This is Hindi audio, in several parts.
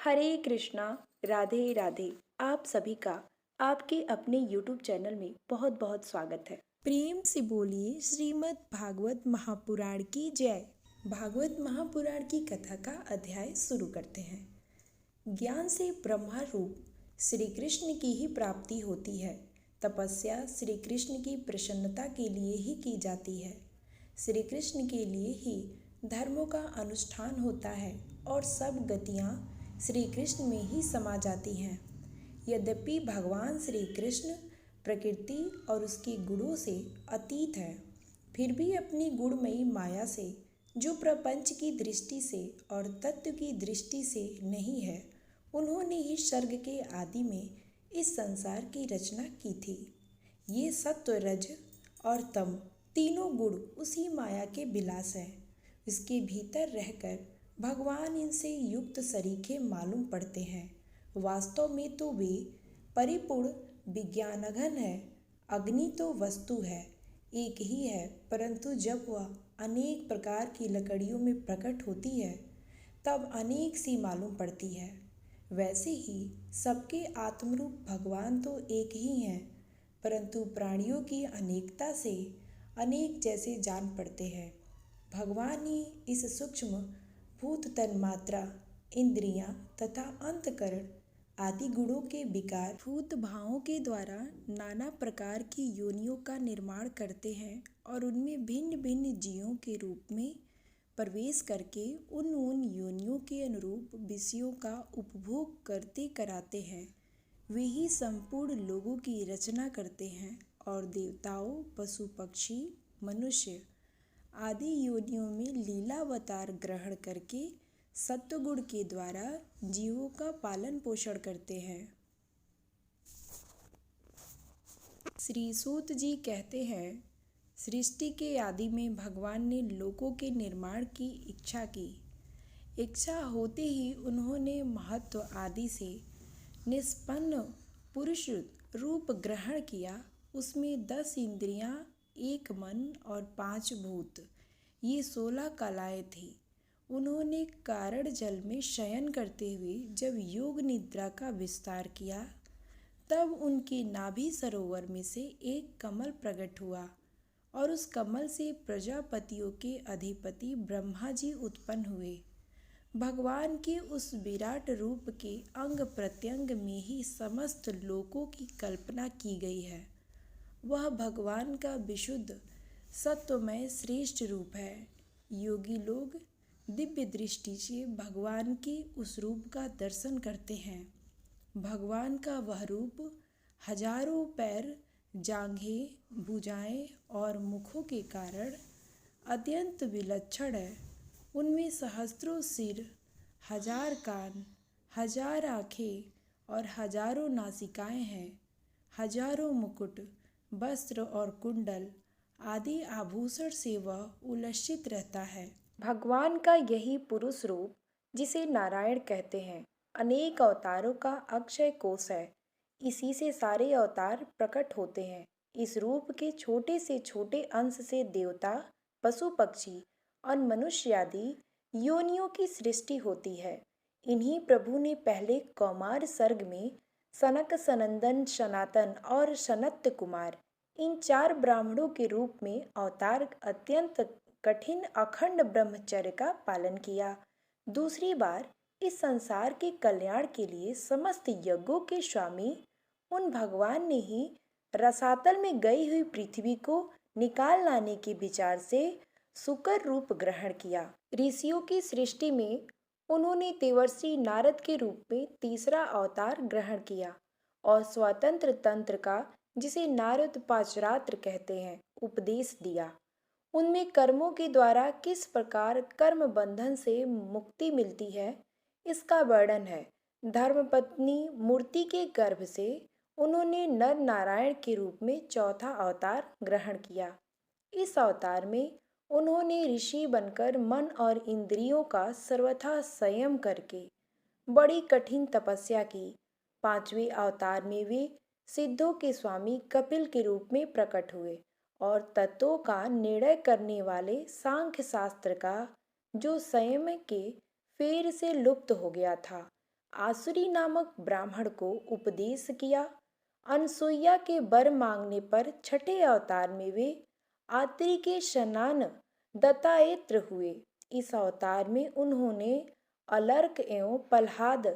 हरे कृष्णा। राधे राधे। आप सभी का आपके अपने YouTube चैनल में बहुत बहुत स्वागत है। प्रेम से बोलिए श्रीमद् भागवत महापुराण की जय। भागवत महापुराण की कथा का अध्याय शुरू करते हैं। ज्ञान से ब्रह्मा रूप श्री कृष्ण की ही प्राप्ति होती है। तपस्या श्री कृष्ण की प्रसन्नता के लिए ही की जाती है। श्री कृष्ण के लिए ही धर्मों का अनुष्ठान होता है और सब गतियाँ श्री कृष्ण में ही समा जाती हैं। यद्यपि भगवान श्री कृष्ण प्रकृति और उसके गुणों से अतीत है, फिर भी अपनी गुणमयी माया से, जो प्रपंच की दृष्टि से और तत्व की दृष्टि से नहीं है, उन्होंने ही सर्ग के आदि में इस संसार की रचना की थी। ये सत्व, रज और तम तीनों गुण उसी माया के विलास हैं। इसके भीतर रहकर भगवान इनसे युक्त सरीखे मालूम पड़ते हैं। वास्तव में तो वे परिपूर्ण विज्ञानघन है। अग्नि तो वस्तु है, एक ही है, परंतु जब वह अनेक प्रकार की लकड़ियों में प्रकट होती है तब अनेक सी मालूम पड़ती है। वैसे ही सबके आत्मरूप भगवान तो एक ही हैं, परंतु प्राणियों की अनेकता से अनेक जैसे जान पड़ते हैं। भगवान ही इस सूक्ष्म भूत तन्मात्रा, इंद्रियां तथा अंतकरण आदि गुणों के विकार भूत भावों के द्वारा नाना प्रकार की योनियों का निर्माण करते हैं और उनमें भिन्न भिन्न जीवों के रूप में प्रवेश करके उन योनियों के अनुरूप विषयों का उपभोग करते कराते हैं। वे ही संपूर्ण लोगों की रचना करते हैं और देवताओं, पशु पक्षी, मनुष्य आदि योनियों में लीलावतार ग्रहण करके सत्वगुण के द्वारा जीवों का पालन पोषण करते हैं। श्री सूत जी कहते हैं, सृष्टि के आदि में भगवान ने लोकों के निर्माण की इच्छा की। इच्छा होते ही उन्होंने महत्व आदि से निष्पन्न पुरुष रूप ग्रहण किया। उसमें 10 इंद्रियां, 1 मन और 5 भूत, ये 16 कलाएं थी। उन्होंने कारण जल में शयन करते हुए जब योग निद्रा का विस्तार किया, तब उनके नाभि सरोवर में से एक कमल प्रकट हुआ और उस कमल से प्रजापतियों के अधिपति ब्रह्मा जी उत्पन्न हुए। भगवान के उस विराट रूप के अंग प्रत्यंग में ही समस्त लोकों की कल्पना की गई है। वह भगवान का विशुद्ध सत्वमय श्रेष्ठ रूप है। योगी लोग दिव्य दृष्टि से भगवान के उस रूप का दर्शन करते हैं। भगवान का वह रूप हजारों पैर, जांघें, भुजाएं और मुखों के कारण अत्यंत विलक्षण है। उनमें सहस्त्रों सिर, 1000 कान, 1000 आँखें और हजारों नासिकाएं हैं। हजारों मुकुट, वस्त्र और कुंडल आदि आभूषण से वह उल्लसित रहता है। भगवान का यही पुरुष रूप, जिसे नारायण कहते हैं, अनेक अवतारों का अक्षय कोश है। इसी से सारे अवतार प्रकट होते हैं। इस रूप के छोटे से छोटे अंश से देवता, पशु पक्षी और मनुष्य आदि योनियों की सृष्टि होती है। इन्हीं प्रभु ने पहले कौमार सर्ग में सनक, सनंदन, सनातन और सनत्य कुमार, इन 4 ब्राह्मणों के रूप में अवतार अत्यंत कठिन अखंड ब्रह्मचर्य का पालन किया। दूसरी बार इस संसार के कल्याण के लिए समस्त यज्ञों के स्वामी उन भगवान ने ही रसातल में गई हुई पृथ्वी को निकाल लाने के विचार से सुकर रूप ग्रहण किया। ऋषियों की सृष्टि में उन्होंने देवर्षि नारद के रूप में तीसरा अवतार ग्रहण किया और स्वतंत्र तंत्र का, जिसे नारद पांचरात्र कहते हैं, उपदेश दिया। उनमें कर्मों के द्वारा किस प्रकार कर्म बंधन से मुक्ति मिलती है, इसका वर्णन है। धर्मपत्नी मूर्ति के गर्भ से उन्होंने नर नारायण के रूप में चौथा अवतार ग्रहण किया। इस अवतार में उन्होंने ऋषि बनकर मन और इंद्रियों का सर्वथा संयम करके बड़ी कठिन तपस्या की। 5वें अवतार में वे सिद्धों के स्वामी कपिल के रूप में प्रकट हुए और तत्वों का निर्णय करने वाले सांख्य शास्त्र का, जो संयम के फेर से लुप्त हो गया था, आसुरी नामक ब्राह्मण को उपदेश किया। अनसुईया के वर मांगने पर छठे अवतार में वे आत्री के स्नान दत्तात्रेय हुए। इस अवतार में उन्होंने अलर्क एवं प्रह्लाद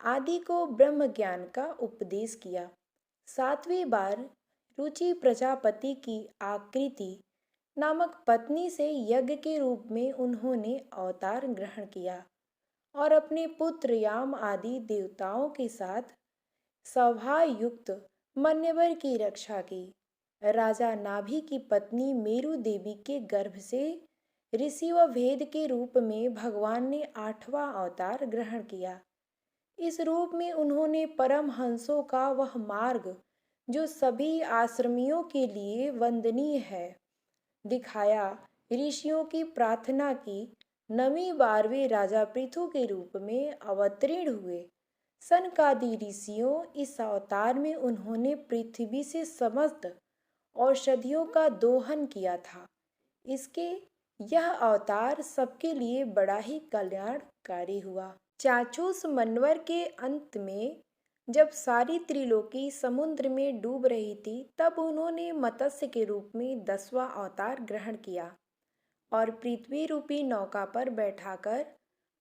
आदि को ब्रह्म ज्ञान का उपदेश किया। सातवीं बार रुचि प्रजापति की आकृति नामक पत्नी से यज्ञ के रूप में उन्होंने अवतार ग्रहण किया और अपने पुत्र याम आदि देवताओं के साथ सभायुक्त मन्यवर की रक्षा की। राजा नाभि की पत्नी मेरु देवी के गर्भ से ऋषि व भेद के रूप में भगवान ने आठवां अवतार ग्रहण किया। इस रूप में उन्होंने परमहंसों का वह मार्ग जो सभी आश्रमियों के लिए वंदनीय है दिखाया। ऋषियों की प्रार्थना की। 9वीं बार वे राजा पृथु के रूप में अवतीर्ण हुए। सनकादि ऋषियों इस अवतार में उन्होंने पृथ्वी से समस्त औषधियों का दोहन किया था। इसके यह अवतार सबके लिए बड़ा ही कल्याणकारी हुआ। चाक्षुष मनवर के अंत में जब सारी त्रिलोकी समुद्र में डूब रही थी, तब उन्होंने मत्स्य के रूप में 10वां अवतार ग्रहण किया और पृथ्वी रूपी नौका पर बैठाकर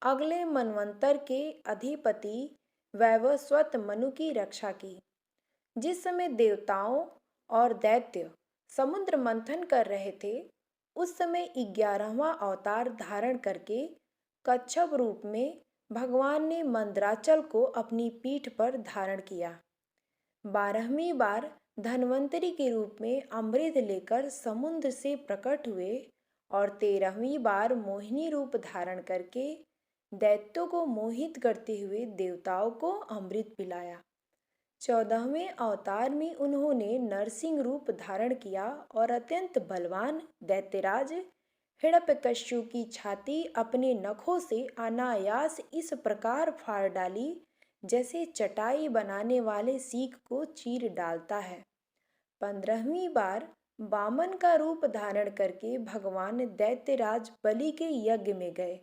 अगले मनवंतर के अधिपति वैवस्वत मनु की रक्षा की। जिस समय देवताओं और दैत्य समुद्र मंथन कर रहे थे, उस समय 11वां अवतार धारण करके कच्छप रूप में भगवान ने मंदराचल को अपनी पीठ पर धारण किया। 12वीं बार धन्वंतरी के रूप में अमृत लेकर समुद्र से प्रकट हुए और 13वीं बार मोहिनी रूप धारण करके दैत्यों को मोहित करते हुए देवताओं को अमृत पिलाया। 14वें अवतार में उन्होंने नरसिंह रूप धारण किया और अत्यंत बलवान दैत्यराज हिरण्यकश्यप की छाती अपने नखों से अनायास इस प्रकार फाड़ डाली जैसे चटाई बनाने वाले सीख को चीर डालता है। 15वीं बार वामन का रूप धारण करके भगवान दैत्यराज बलि के यज्ञ में गए।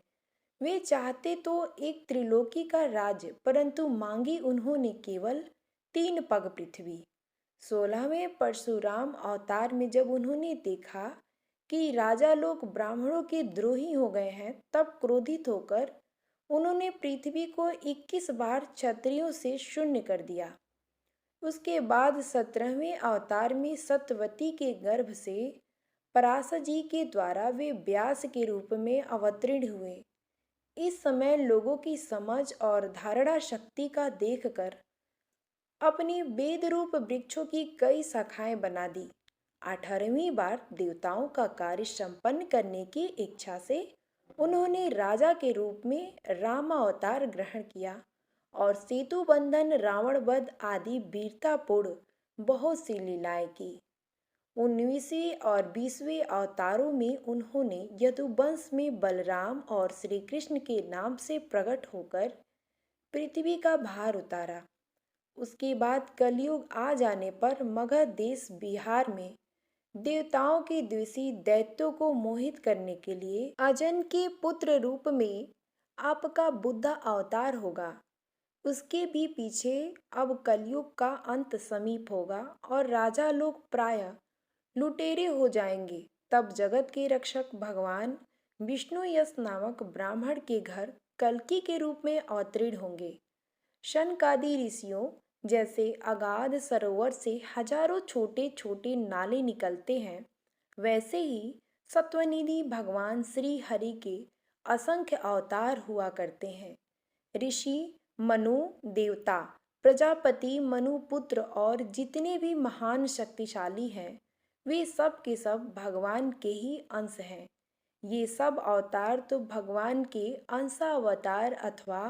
वे चाहते तो एक त्रिलोकी का राज्य, परंतु मांगी उन्होंने केवल 3 पग पृथ्वी। 16वें परशुराम अवतार में जब उन्होंने देखा कि राजा लोग ब्राह्मणों के द्रोही हो गए हैं, तब क्रोधित होकर उन्होंने पृथ्वी को 21 बार क्षत्रियों से शून्य कर दिया। उसके बाद 17वें अवतार में सत्यवती के गर्भ से पराशर जी के द्वारा वे व्यास के रूप में अवतीर्ण हुए। इस समय लोगों की समझ और धारणा शक्ति का देखकर अपनी वेद रूप वृक्षों की कई शाखाएं बना दी। 18वीं बार देवताओं का कार्य संपन्न करने की इच्छा से उन्होंने राजा के रूप में राम अवतार ग्रहण किया और सेतु बंधन, रावण वध आदि वीरतापूर्ण बहुत सी लीलाएं की। 19वें और 20वें अवतारों में उन्होंने यदुवंश में बलराम और श्री कृष्ण के नाम से प्रकट होकर पृथ्वी का भार उतारा। उसके बाद कलयुग आ जाने पर मगध देश बिहार में देवताओं के द्वेषी दैत्यों को मोहित करने के लिए अजन के पुत्र रूप में आपका बुद्धा अवतार होगा। उसके भी पीछे अब कलयुग का अंत समीप होगा और राजा लोग प्रायः लुटेरे हो जाएंगे। तब जगत के रक्षक भगवान विष्णु यश नामक ब्राह्मण के घर कल्कि के रूप में अवतीर्ण होंगे। शनकादि ऋषियों जैसे अगाध सरोवर से हजारों छोटे छोटे नाले निकलते हैं, वैसे ही सत्वनिधि भगवान श्री हरि के असंख्य अवतार हुआ करते हैं। ऋषि, मनु, देवता, प्रजापति, मनुपुत्र और जितने भी महान शक्तिशाली हैं, वे सब के सब भगवान के ही अंश हैं। ये सब अवतार तो भगवान के अंशावतार अथवा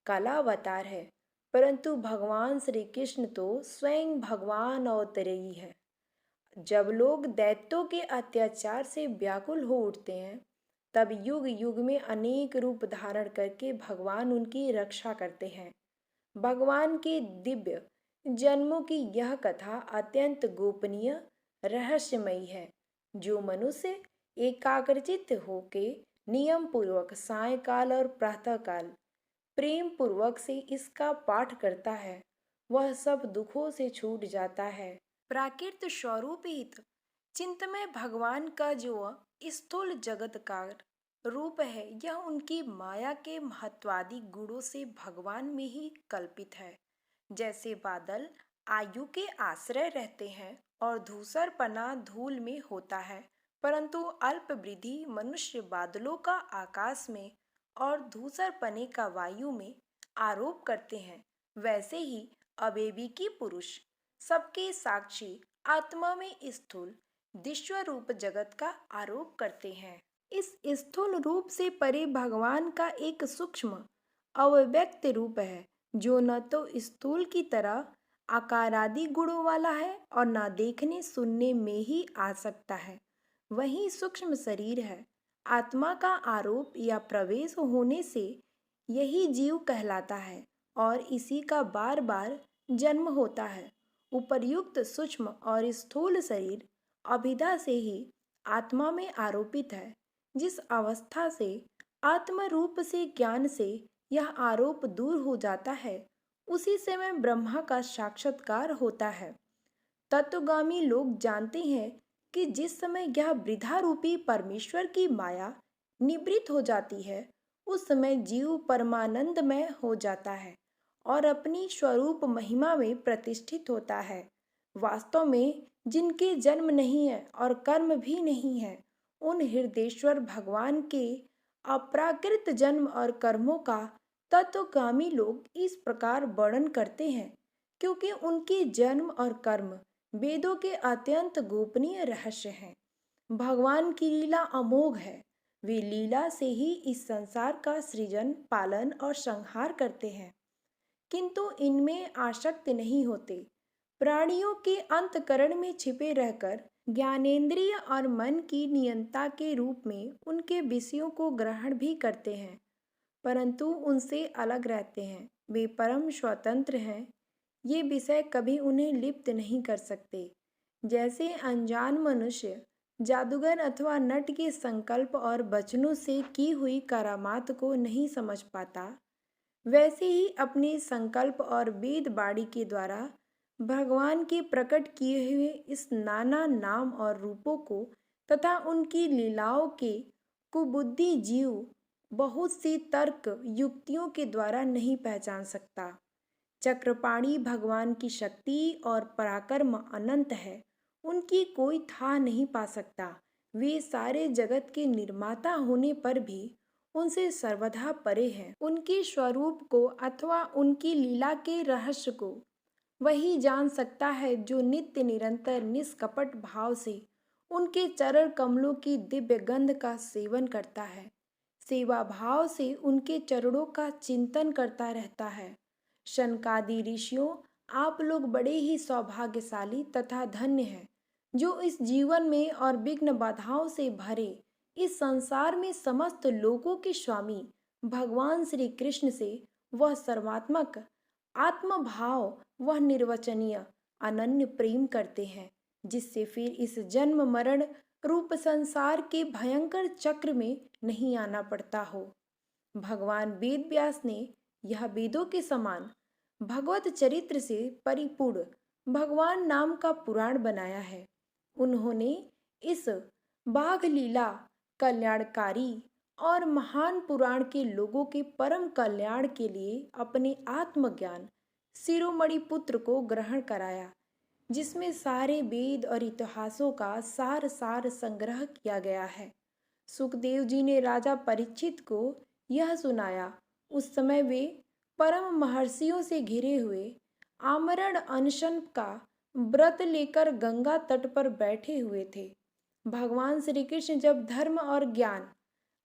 कालावतार है, परंतु भगवान श्री कृष्ण तो स्वयं भगवान अवतरी है। जब लोग दैत्यों के अत्याचार से व्याकुल हो उठते हैं, तब युग युग में अनेक रूप धारण करके भगवान उनकी रक्षा करते हैं। भगवान के दिव्य जन्मों की यह कथा अत्यंत गोपनीय रहस्यमयी है। जो मनुष्य एकाग्रचित्त होके नियम पूर्वक सायंकाल और प्रातःकाल प्रेम पूर्वक से इसका पाठ करता है, वह सब दुखों से छूट जाता है। प्राकृत स्वरूपित चिंतमय भगवान का जो स्थूल जगतकार रूप है, यह उनकी माया के महत्वादी गुणों से भगवान में ही कल्पित है। जैसे बादल आयु के आश्रय रहते हैं और धूसर पना धूल में होता है, परंतु अल्प वृद्धि मनुष्य बादलों का आकाश में और धूसर पने का वायु में आरोप करते हैं, वैसे ही अविवेकी पुरुष सबके साक्षी आत्मा में स्थूल विश्व रूप जगत का आरोप करते हैं। इस स्थूल रूप से परे भगवान का एक सूक्ष्म अव्यक्त रूप है, जो न तो स्थूल की तरह आकारादि गुणों वाला है और न देखने सुनने में ही आ सकता है। वही सूक्ष्म शरीर है। आत्मा का आरोप या प्रवेश होने से यही जीव कहलाता है और इसी का बार बार जन्म होता है। उपर्युक्त सूक्ष्म और स्थूल शरीर अभिधा से ही आत्मा में आरोपित है। जिस अवस्था से आत्म रूप से ज्ञान से यह आरोप दूर हो जाता है, उसी समय ब्रह्मा का साक्षात्कार होता है। तत्वगामी लोग जानते हैं कि जिस समय यह वृद्धा रूपी परमेश्वर की माया निवृत्त हो जाती है, उस समय जीव परमानंदमय हो जाता है और अपनी स्वरूप महिमा में प्रतिष्ठित होता है। वास्तव में जिनके जन्म नहीं है और कर्म भी नहीं है, उन हृदयेश्वर भगवान के अप्राकृत जन्म और कर्मों का तत्वगामी लोग इस प्रकार वर्णन करते हैं, क्योंकि उनके जन्म और कर्म वेदों के अत्यंत गोपनीय रहस्य हैं। भगवान की लीला अमोघ है। वे लीला से ही इस संसार का सृजन, पालन और संहार करते हैं, किंतु इनमें आसक्त नहीं होते। प्राणियों के अंतकरण में छिपे रहकर ज्ञानेंद्रिय और मन की नियंता के रूप में उनके विषयों को ग्रहण भी करते हैं, परंतु उनसे अलग रहते हैं। वे परम स्वतंत्र हैं। ये विषय कभी उन्हें लिप्त नहीं कर सकते। जैसे अनजान मनुष्य जादूगर अथवा नट के संकल्प और वचनों से की हुई करामात को नहीं समझ पाता, वैसे ही अपने संकल्प और वेद बाणी के द्वारा भगवान के प्रकट किए हुए इस नाना नाम और रूपों को तथा उनकी लीलाओं के कुबुद्धि जीव बहुत सी तर्क युक्तियों के द्वारा नहीं पहचान सकता। चक्रपाणी भगवान की शक्ति और पराक्रम अनंत है, उनकी कोई था नहीं पा सकता। वे सारे जगत के निर्माता होने पर भी उनसे सर्वथा परे हैं। उनके स्वरूप को अथवा उनकी लीला के रहस्य को वही जान सकता है जो नित्य निरंतर निष्कपट भाव से उनके चरण कमलों की दिव्य गंध का सेवन करता है, सेवा भाव से उनके चरणों का चिंतन करता रहता है। शनकादि ऋषियों, आप लोग बड़े ही सौभाग्यशाली तथा धन्य हैं, जो इस जीवन में और विघ्न बाधाओं से भरे इस संसार में समस्त लोकों के स्वामी भगवान श्री कृष्ण से वह सर्वात्मक आत्मभाव, वह निर्वचनीय अनन्य प्रेम करते हैं, जिससे फिर इस जन्म मरण रूप संसार के भयंकर चक्र में नहीं आना पड़ता हो। भगवान वेद व्यास ने यह वेदों के समान भगवत चरित्र से परिपूर्ण भगवान नाम का पुराण बनाया है। उन्होंने इस बाघ लीला कल्याणकारी और महान पुराण के लोगों के परम कल्याण के लिए अपने आत्मज्ञान शिरोमणि पुत्र को ग्रहण कराया, जिसमें सारे वेद और इतिहासों का सार सार संग्रह किया गया है। सुखदेव जी ने राजा परीक्षित को यह सुनाया। उस समय वे परम महर्षियों से घिरे हुए आमरण अनशन का व्रत लेकर गंगा तट पर बैठे हुए थे। भगवान श्री कृष्ण जब धर्म और ज्ञान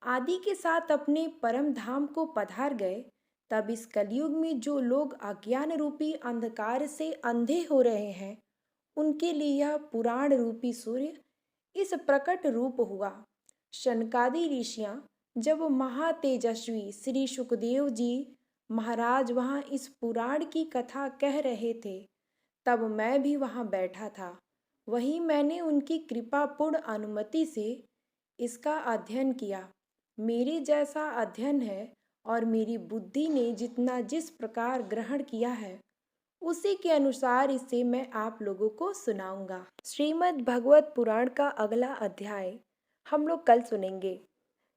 आदि के साथ अपने परम धाम को पधार गए, तब इस कलयुग में जो लोग अज्ञान रूपी अंधकार से अंधे हो रहे हैं, उनके लिए यह पुराण रूपी सूर्य इस प्रकट रूप हुआ। शनकादि ऋषियां जब महातेजस्वी श्री सुखदेव जी महाराज वहाँ इस पुराण की कथा कह रहे थे, तब मैं भी वहाँ बैठा था। वहीं मैंने उनकी कृपापूर्ण अनुमति से इसका अध्ययन किया। मेरे जैसा अध्ययन है और मेरी बुद्धि ने जितना जिस प्रकार ग्रहण किया है उसी के अनुसार इसे मैं आप लोगों को सुनाऊंगा। श्रीमद् भगवत पुराण का अगला अध्याय हम लोग कल सुनेंगे।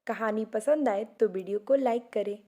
कहानी पसंद आए तो वीडियो को लाइक करें।